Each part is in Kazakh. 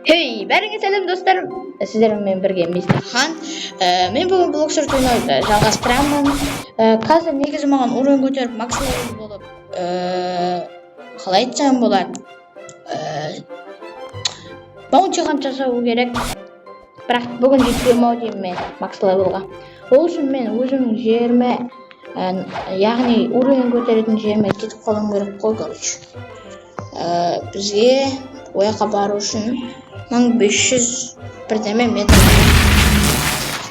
Hey, бәріңе сәлем достарым. Сіздермен бірге Мистер Хан. Мен бүгін блоксер ойнауды жалғастырамын. Қазір негізі маған уровень көтеріп максимум болып, қалай айтсам болады. Баунти хан жасау керек. Бірақ бүгін жетпеймін ау деймін мен макс левелға. Ол үшін мен өзімнің жеріме, яғни уровень көтеретін жеріме кетіп қалуым керек қой, короче. Бізге ояққа бару үшін 1500 бірдеме метр.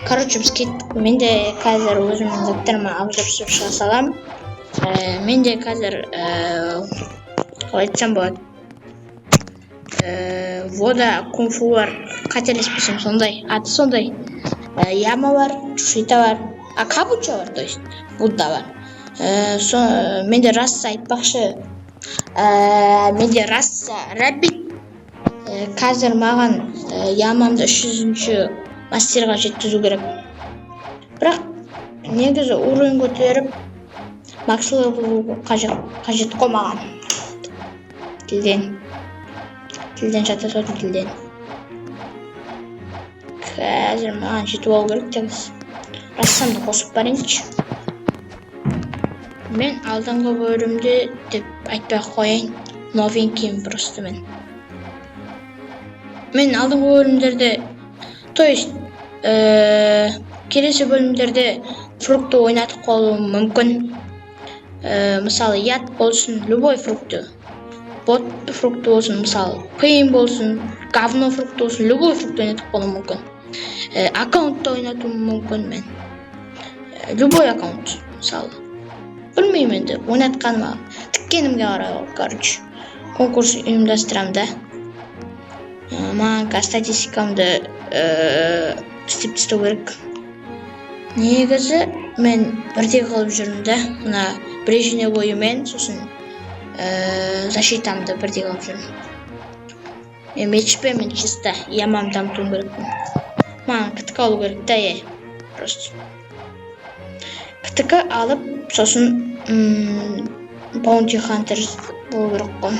Короче, біз кеттік. Мен де қазір өзімнің заттарыма обзор шыға салам. Мен де қазір қалай айтсам болады. Вода кунг-фу бар, қателеспесем сондай, аты сондай. Яма бар, чушита бар, кабуча бар, то есть Будда бар. Менде раса айтпақшы. Менде раса раббит. Қазір маған ямамды 300-ші мастерға жеткізу керек. Бірақ негізі уровень көтеріп макс левел қажет қой маған. Тілден жата соты тілден. Қазір маған жетіп алу керек тегіз. Рассамды қосып барайыншы. Мен алдыңғы бөлімде деп айтпай қояйын. Новенькийім просто мен. Мен алдыңғы бөлімдерде, то есть келесі бөлімдерде фрукты ойнатып қалуым мүмкін. Мысалы, яд болсын, любой фрукты. Бот фрукты болсын, мысалы, пейн болсын, говно фрукты болсын, любой фрукты ойнатып қалуым мүмкін. Аккаунтты ойнатуым мүмкін мен. Любой аккаунт, мысалы. Білмеймін енді, ойнатқаныма, тіккенімге қарай, короче. Конкурс ұйымдастырам да. Маған статистикамды істеп тастау керек. Негізі мен бірде қалып жүрмін да. Мына брежіне бойымен, сосын защитамды бірде қалып жүрмін. Мечпе мен чисто ямам дамытуым керекпін. Маған ктк алу керек та, просто. ктк алып, сосын баунти хантер болу керек қой.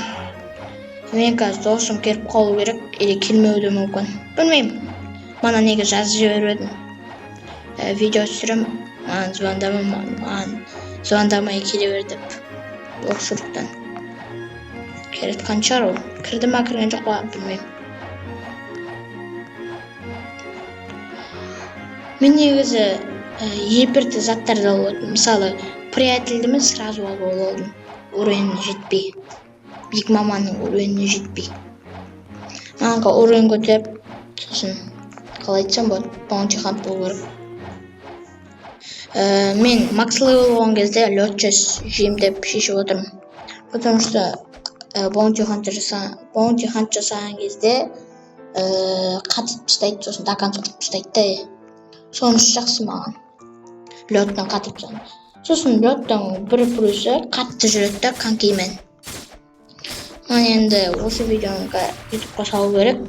Мен қазір досым келіп қалу керек, или келмеуі мүмкін. Білмеймін. Мана неге жазып жіберіп едім. Видео түсірім, маған звондамай келе бер деп. Блокшоттан. Керетқан шығар ол. Кірді ма, кірген жоқ па, білмеймін. Мен негізі епірті заттарды алып өттім. Мысалы, приятелдімін сразу алып олдым. Уровень жетпей. Биг маманың уровеніне жетпей. Маңға уровень көтеріп, сосын қалай айтсам болады, баунти хант болу керек. Мен макс левел болған кезде летчес жейм деп шешіп отырмын. Потому что баунти хант жасаған кезде қатып тастайды, сосын дакан қатып тастайды. Сонысы жақсы маған. Леттен қатып тастайды. Сосын леттен бір плюсы қатты жүреді да конкеймен. Мен енді осы видеоға ютубқа салу керек.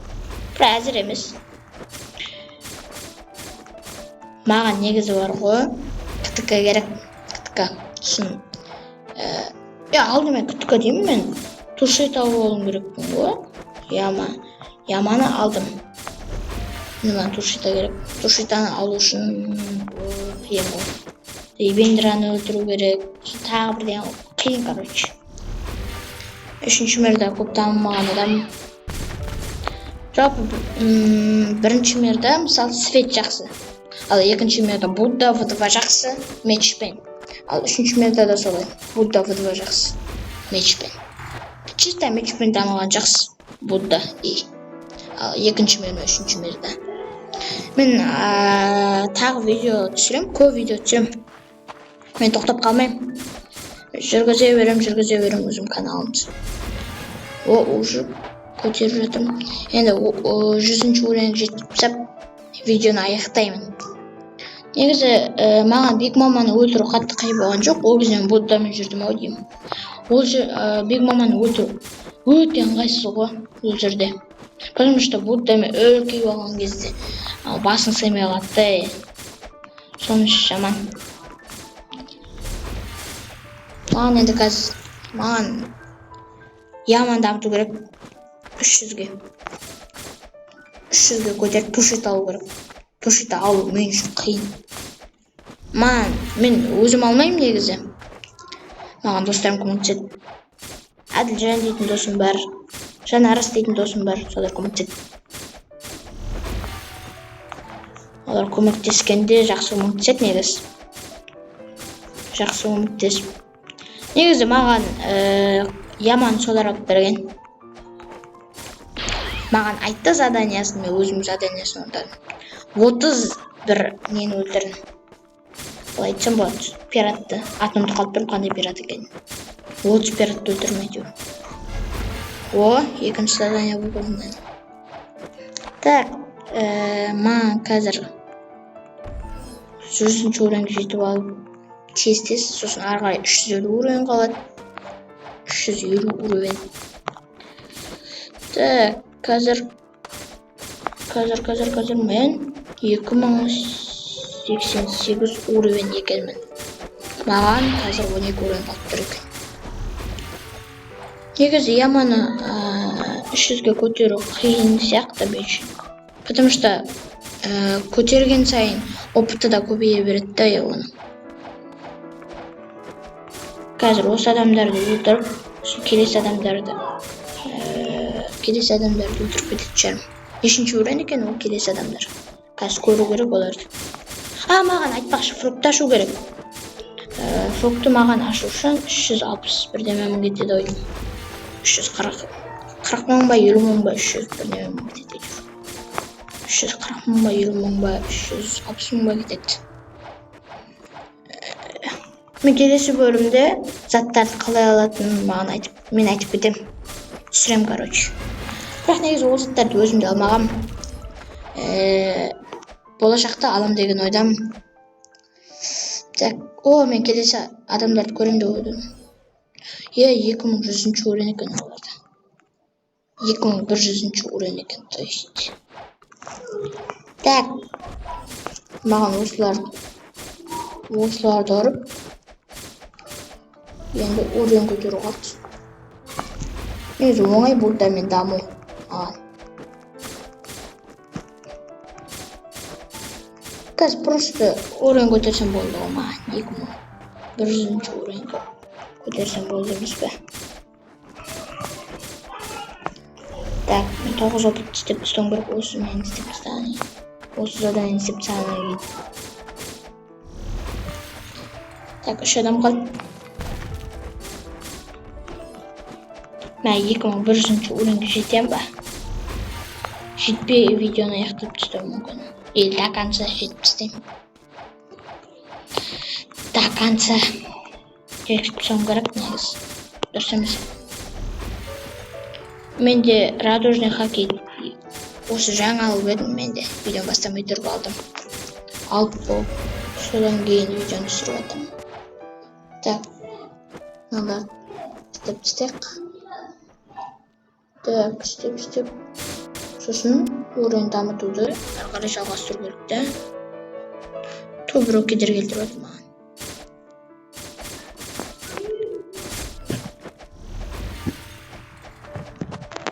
Бірақ әзір емес. Маған негізі бар ғой. ктк керек. ктк. Сосын алдымен ктк деймін мен. Тушита болуым керекпін ғой. Яманы алдым. Маған тушита керек. Тушитаны алу үшін қиын ғой. Бендраны өлтіру керек. Тағы бірден қиын, короче. Үшінші мерді көп дамымаған адам. Жалпы бірінші мерді, мысалы, свет жақсы. Ал екінші мерді Будда В2 жақсы, мечпен. Ал үшінші мерді да солай. Будда В2 жақсы, мечпен. Чисто мечпен дамыған жақсы. Будда и. Ал екінші мерді, үшінші мерді. Мен тағы видео түсірем, көп видео түсірем. Мен тоқтап қалмайым. Жүргізе берем өзім каналымды. Уже көтеріп жатырмын. Енді 100-ші уровеньге жетіп сап, видеоны аяқтаймын. Негізі маған Биг маманы өлтіру қатты қиын болған жоқ. Ол кезде мен Буддамен жүрдім ау деймін. Ол Биг маманы өлтіру өте ыңғайсыз ғой ол жерде. Потому что Буддамен өлкей болған кезде басын сыймай қалады. Сонысы жаман. Маған енді қазір маған яман дамыту керек 300-ге. 300-ге көтеріп пушит алу керек. Пушит алу мен үшін қиын. Мен өзім алмаймын негізі. Маған достарым көмектеседі. Әділжан дейтін досым бар. Жанарыс дейтін досым бар. Солар көмектеседі. Олар көмектескенде жақсы көмектеседі негізі. Жақсы көмектесіп. Негізі маған Яман солар алып берген. Маған айтты заданиясын, мен өзім заданиясын орындадым. 31 нені өлтірдім. Ол айтсам болады, пиратты. Атымды қалып беріп, қандай пират екен. 30 пиратты өлтірмейді. Екінші задания болды. Так, маған қазір 100-ші уровеньге жетіп алып, тез, сосын арғай 350 уровень қалады. 350 уровень. Так, қазір мен 2088 уровень екенмін. Маған қазір 12 уровень қалып тұр екен. Негізі Яманы 300-ге көтеру қиын сияқты мен үшін. Потому что көтерген сайын опыты да көбейе береді да оны. Қазір осы адамдарды өлтіріп, келесі адамдарды өлтіріп кететін шығармын. Нешінші уровень екен ол келесі адамдар. Қазір көру керек оларды. Маған айтпақшы, фрукты ашу керек. Фрукты маған ашу үшін 360 бірдеме мың кетеді ойым. 340 мың ба, 50 мың ба, 300 бірдеме мың кетеді. 340 мың ба, 50 мың ба, 360 мың ба кетеді. Мен келесі бөлімде заттарды қалай алатынын мен айтып кетем. Түсірем, короче. Бірақ негізі ол заттарды өзімде алмағам. Болашақта алам деген ойдамын. Так, мен келесі адамдарды көрем деп ойдым. 2100 уровень екен оларда. 2100 уровень екен, то есть. Так, маған осыларды ұрып, енді уровень көтеру қалды. Негізі оңай бұл да мен даму. Қазір просто уровень көтерсем болды ғой маған. 2100 уровень көтерсем болды емес пе? Так, мен 9 опыт істеп тастауым керек. Осы мен істеп тастағаннан кейін. Осы заданияны істеп тастағаннан кейін. Так, 3 адам қалды. Мен 2100 уровеньге жетем ба? Жетпей видеоны аяқтап тастауым мүмкін. До конца жетіп тастаймын. До конца жетіп тастауым керек негізі. Дұрыс емес. Менде радужный хоккей осы жаңа алып едім, менде видеоны бастамай тұрып алдым. Алып болып, содан кейін видеоны түсіріп жатырмын. Так, мынада істеп тастайық. Так, істеп. Сосын уровень дамытуды ары қарай жалғастыру керек та. Біреу кедергі келтіріп отыр маған.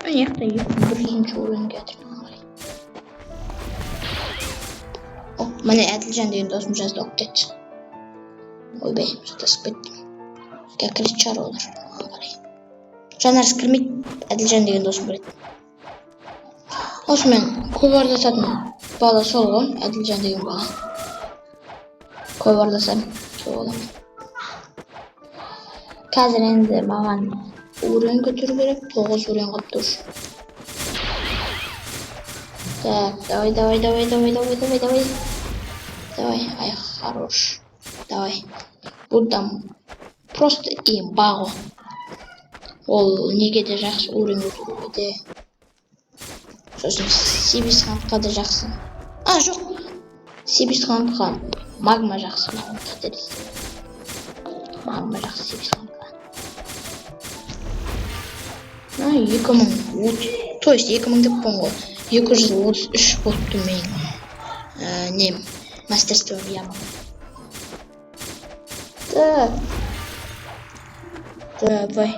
Мен яқта 2100 уровеньге жатырмын қарай. Міне Әділжан деген досым жазды оқып кетті. Ойбай, шатасып кеттім. Кіретін шығар олар қарай. Жанарыс кірмейді, Әділжан деген досым кіреді. Осымен көп ардасатын бала сол ғой, Әділжан деген бала. Көп ардасам сол боламын. Қазір енді маған уровень көтеру керек, 9 уровень қалып тұр. Так, давай. Давай, ай, хорош. Давай. Будам просто имба ғой. Ол неге де жақсы уровень көтеруге де. Сосын Сибисхандқа да жақсы. Жоқ. Сибисхандқа магма жақсы. Магма жақсы Сибисхандқа. 2030, то есть 2000 деп қойған ғой. 233 болыпты менің мастерством Яман. Так. Давай.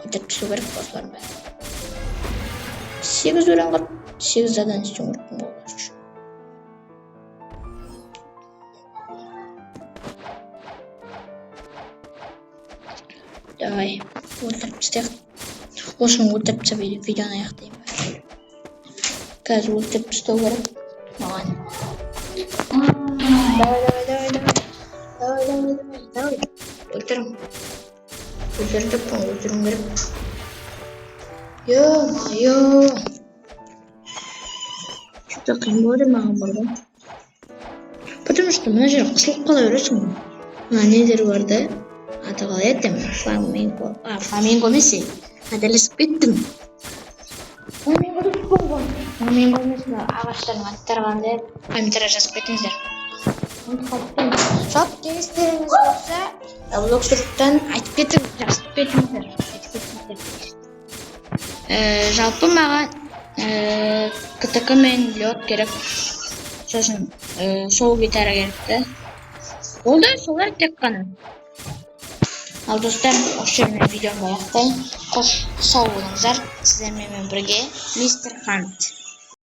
Көтеріп түсу керек осылардың бәрі. 8 ойранға 8 задание істеуім керек болар. Давай, өлтіріп тастайық. Осыны өлтіріп тастап видеоны аяқтаймын. Қазір өлтіріп тастау керек маған. Давай. Өлтірім. Өлтірім керек. Ё-моё. Что-то қиын болды маған бұрда. Потому что мына жер қысылып қала бересің. Мына нелер бар да. Аты қалай еді? Фламинго. Фламинго емес. Қателесіп кеттім. Фламинго емес, ағаштардың аттары қандай? Комментария жазып кетіңіздер. Жалпы кеңестеріңіз болса, блогтан айтып кетіңіздер. Жалпы маған КТК мен лед керек. Сосын сол гитара керек. Ол да солар тек қана. Ал достар, осы жермен видеоны аяқтаймын. Қош сау болыңыздар. Сіздермен бірге Мистер Хант.